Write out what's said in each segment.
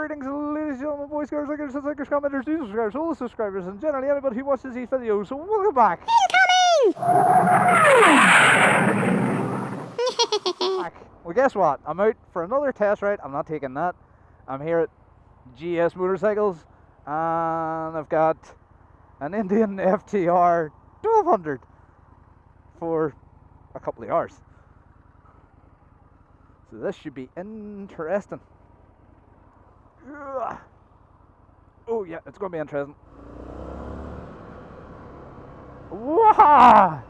Greetings, ladies and gentlemen, boys, girls, likers, dislikers, commenters, new subscribers, old subscribers, and generally anybody who watches these videos. So welcome back. Back. Well, guess what? I'm out for another test ride. I'm not taking that. I'm here at GS Motorcycles, and I've got an Indian FTR 1200 for a couple of hours. So this should be interesting. Oh yeah, it's going to be interesting. Wow!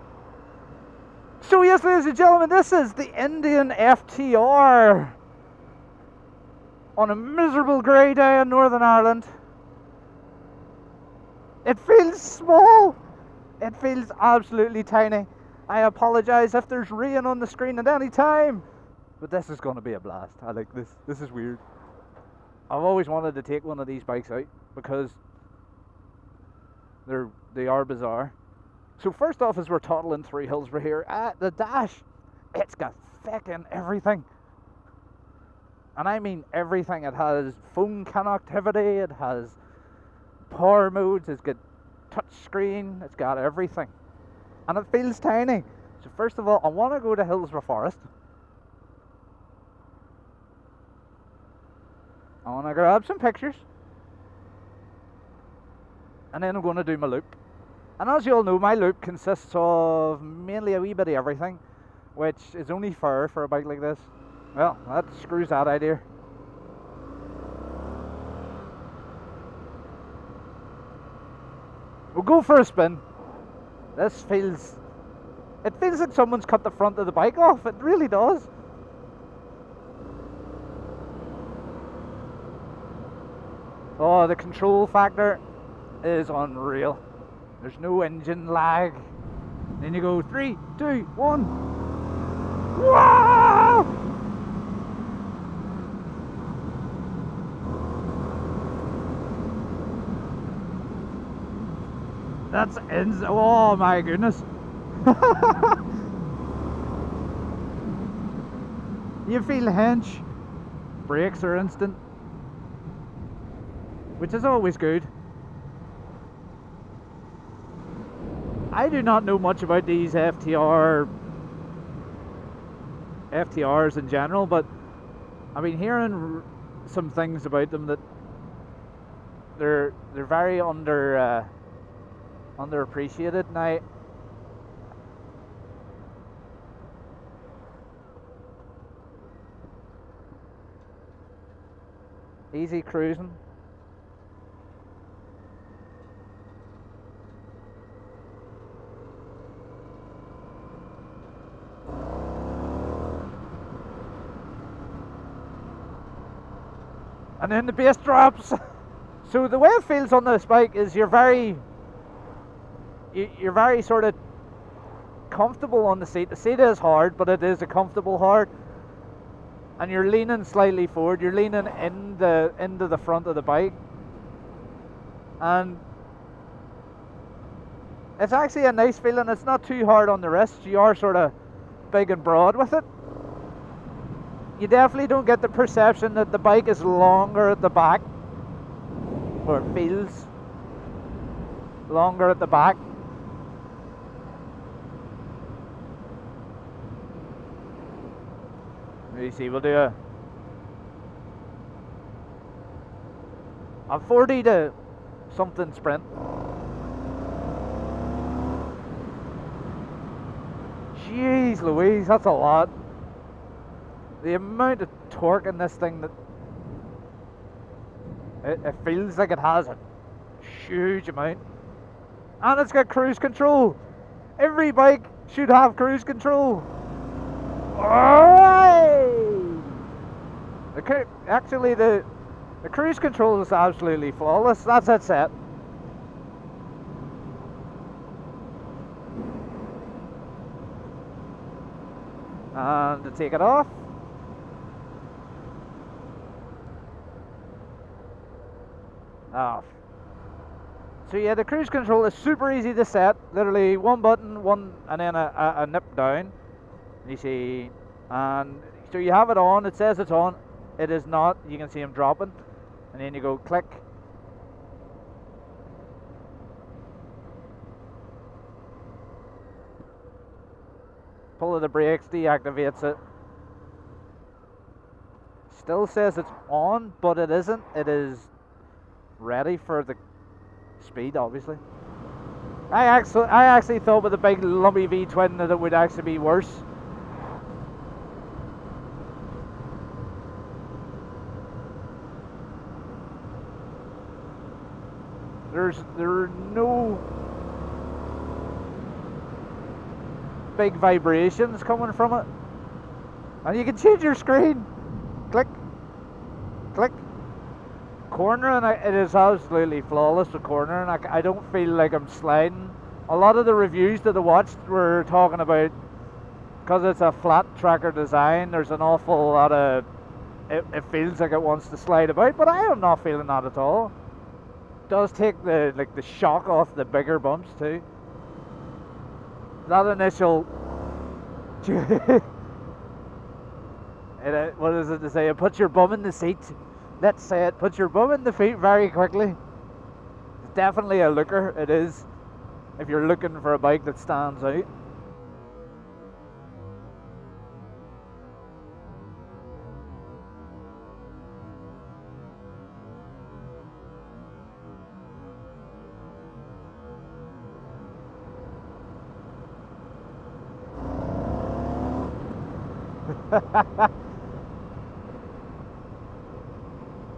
So yes, ladies and gentlemen, this is the Indian FTR on a miserable grey day in Northern Ireland. It feels small. It feels absolutely tiny. I apologise if there's rain on the screen at any time, but this is going to be a blast. I like this. This is weird. I've always wanted to take one of these bikes out because they are bizarre. So first off, as we're toddling through Hillsborough here, at the dash, it's got feckin' everything. And I mean everything. It has phone connectivity, it has power modes, it's got touch screen, it's got everything. And it feels tiny. So first of all, I want to go to Hillsborough Forest. I want to grab some pictures, and then I'm going to do my loop. And as you all know, my loop consists of mainly a wee bit of everything, which is only fair for a bike like this. Well, that screws that idea. We'll go for a spin. This feels like someone's cut the front of the bike off. It really does. Oh, the control factor is unreal. There's no engine lag. Then you go 3, 2, 1. Wow! That's oh my goodness. You feel hench. Brakes are instant, which is always good. I do not know much about these FTRs in general, but I've been hearing some things about them that they're very underappreciated now. Easy cruising. And then the bass drops. So the way it feels on this bike is you're very sort of comfortable on the seat. The seat is hard, but it is a comfortable hard. And you're leaning slightly forward. You're leaning into the front of the bike. And it's actually a nice feeling. It's not too hard on the wrist. You are sort of big and broad with it. You definitely don't get the perception that the bike is longer at the back, or it feels longer at the back. Let me see, we'll do a 40 to something sprint. Jeez Louise, that's a lot. The amount of torque in this thing, that it feels like it has a huge amount. And it's got cruise control. Every bike should have cruise control. Alright! Actually, the cruise control is absolutely flawless. That's it set. And to take it off, off. So yeah, the cruise control is super easy to set. Literally one button, and then a nip down. You see, and so you have it on. It says it's on. It is not. You can see him dropping. and then you go click. Pull of the brakes deactivates it. Still says it's on, but it isn't. It is ready for the speed, obviously. I actually thought with the big lumpy V-twin that it would actually be worse. There are no big vibrations coming from it, and you can change your screen. Click, click. Cornering, it is absolutely flawless with cornering. I don't feel like I'm sliding. A lot of the reviews that I watched were talking about, because it's a flat tracker design, there's an awful lot of, it feels like it wants to slide about, but I am not feeling that at all. It does take the shock off the bigger bumps too. That initial what is it to say? Put your bum in the seat. Let's say it. Put your bum in the feet very quickly. It's definitely a looker. It is. If you're looking for a bike that stands out.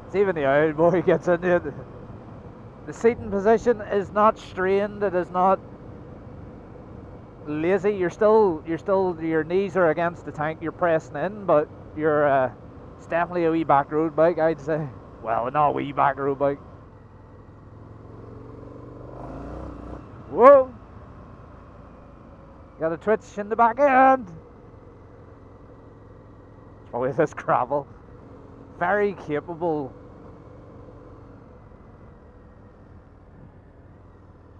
It's even the old boy gets into it. The seating position is not strained. It is not lazy. You're still your knees are against the tank. You're pressing in, but it's definitely a wee back road bike, I'd say. Well, not a wee back road bike. Whoa! Got a twitch in the back end. It's probably this gravel. Very capable.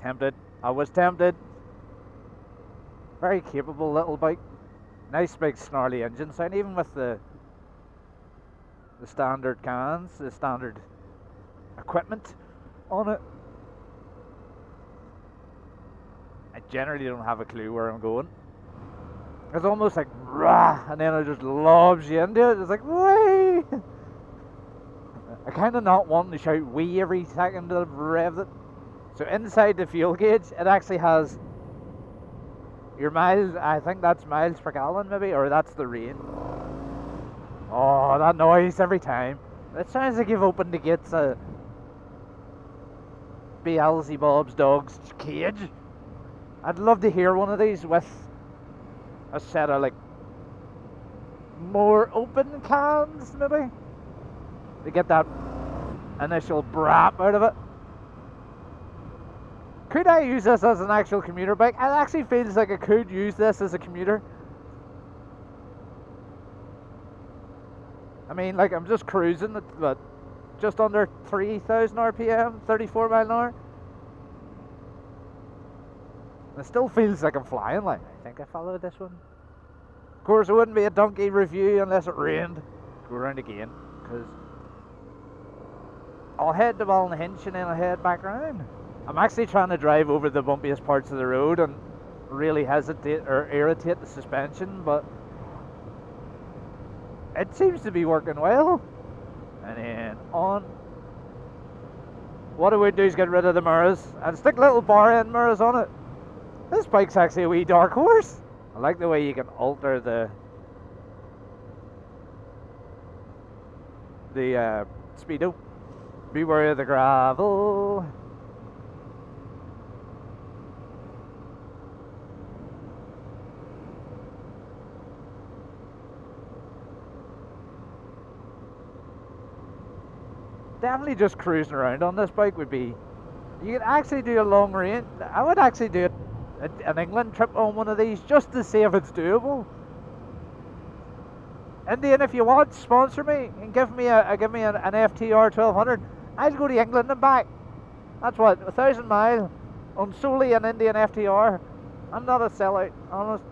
Tempted. I was tempted. Very capable little bike. Nice big snarly engine sound, even with the standard cans, the standard equipment on it. I generally don't have a clue where I'm going. It's almost like rah, and then it just lobs you into it. It's like whee. I kind of not wanting to shout wee every second that I've revved it. So inside the fuel gauge, it actually has your miles. I think that's miles per gallon, maybe, or that's the rain. Oh, that noise every time. It sounds like you've opened the gates of Beelzebub's dog's cage. I'd love to hear one of these with a set of like more open cans, maybe, to get that initial brap out of it. Could I use this as an actual commuter bike? It actually feels like I could use this as a commuter. I mean, like, I'm just cruising at, but just under 3,000 RPM, 34 mile an hour. It still feels like I'm flying. Like, I think I followed this one. Of course, it wouldn't be a donkey review unless it rained. Go around again, because I'll head to Ballinhinch and then I'll head back around. I'm actually trying to drive over the bumpiest parts of the road and really hesitate or irritate the suspension, but it seems to be working well. And then on. What I would do is get rid of the mirrors and stick little bar end mirrors on it. This bike's actually a wee dark horse. I like the way you can alter the speedo. Beware of the gravel. Definitely just cruising around on this bike would be. You could actually do a long range. I would actually do an England trip on one of these just to see if it's doable. Indian, if you want, sponsor me and give me an FTR 1200. I'll go to England and back. That's what, 1,000 mile on solely an Indian FTR. I'm not a sellout, honest.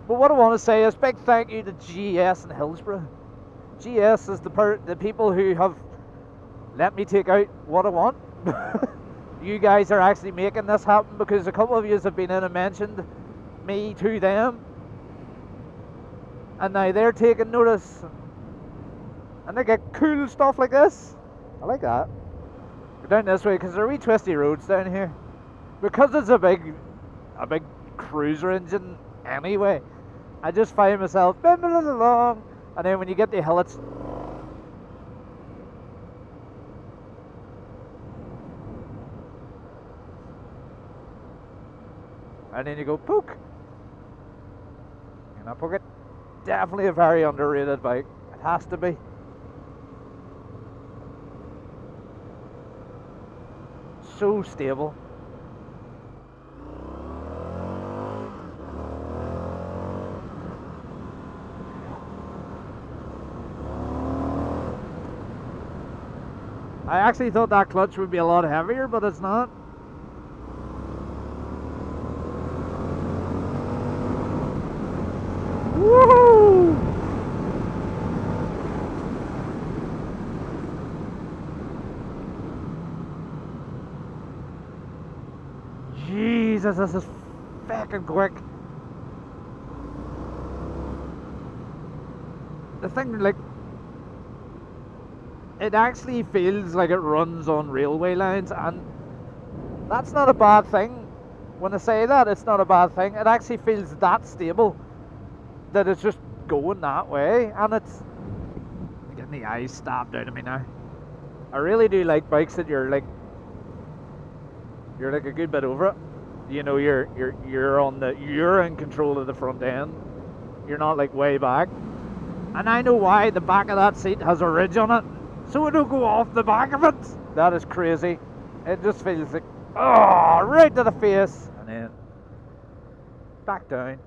But what I want to say is big thank you to GS in Hillsborough. GS is the people who have let me take out what I want. You guys are actually making this happen, because a couple of you have been in and mentioned me to them, and now they're taking notice, and they get cool stuff like this. I like that. Go down this way, because there are wee twisty roads down here. Because it's a big cruiser engine anyway, I just find myself bimbling along, and then when you get the hill, it's and then you go poke. And I poke it. Definitely a very underrated bike. It has to be. So stable. I actually thought that clutch would be a lot heavier, but it's not. Woohoo! Jesus, this is fucking quick. The thing, like, it actually feels like it runs on railway lines, and that's not a bad thing. When I say that, it's not a bad thing. It actually feels that stable that it's just going that way, and it's getting the eyes stabbed out of me now. I really do like bikes that you're like a good bit over it. You know, you're in control of the front end. You're not like way back. And I know why. The back of that seat has a ridge on it, so it don't go off the back of it. That is crazy. It just feels like, oh, right to the face, and then back down.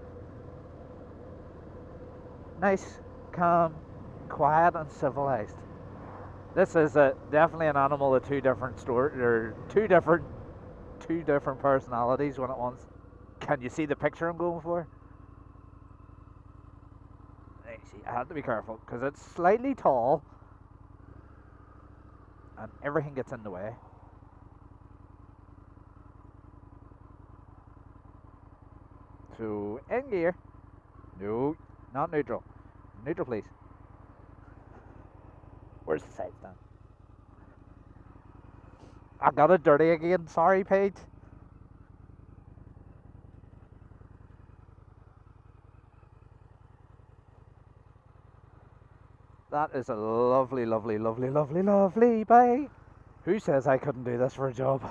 Nice, calm, quiet, and civilized. This is definitely an animal of two different personalities when it wants. Can you see the picture I'm going for? See, I had to be careful because it's slightly tall, and everything gets in the way. So in gear. No. Not neutral. Neutral, please. Where's the side stand? I got it dirty again. Sorry, Pete. That is a lovely, lovely, lovely, lovely, lovely bike. Who says I couldn't do this for a job?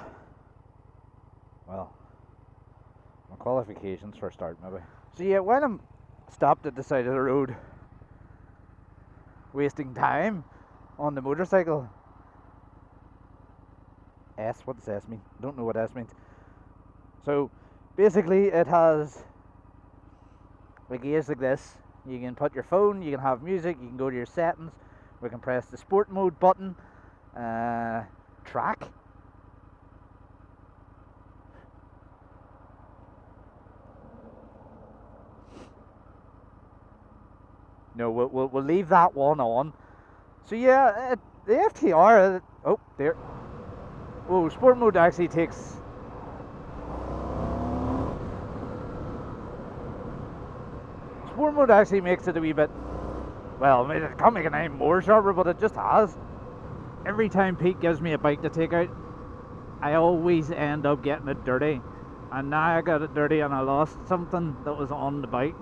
Well, my qualifications for a start, maybe. So yeah, when I'm stopped at the side of the road wasting time on the motorcycle. S, what does S mean? Don't know what S means. So basically it has a gauge like this. You can put your phone, you can have music, you can go to your settings, we can press the sport mode button, track. No, we'll leave that one on. So yeah, the FTR. Oh, there. Oh, sport mode actually takes. Sport mode actually makes it a wee bit. Well, I mean, it can't make it any more sharper, but it just has. Every time Pete gives me a bike to take out, I always end up getting it dirty. And now I got it dirty and I lost something that was on the bike.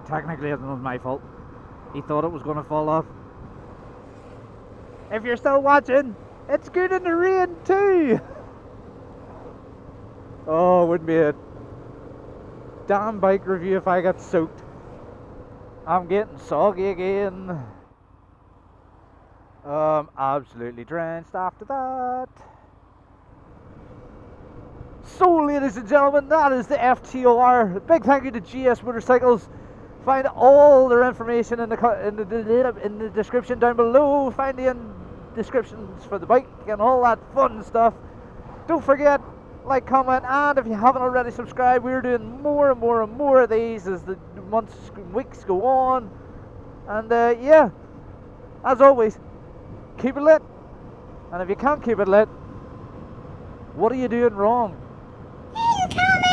Technically it was my fault. He thought it was going to fall off. If you're still watching, it's good in the rain too. Oh, it wouldn't be a damn bike review if I got soaked. I'm getting soggy again. Absolutely drenched after that. So ladies and gentlemen, that is the FTR. Big thank you to GS Motorcycles. Find all their information in the description down below. Find the descriptions for the bike and all that fun stuff. Don't forget, like, comment, and if you haven't already subscribed, we're doing more and more and more of these as the months and weeks go on. And yeah, as always, keep it lit. And if you can't keep it lit, what are you doing wrong? Hey, you comment!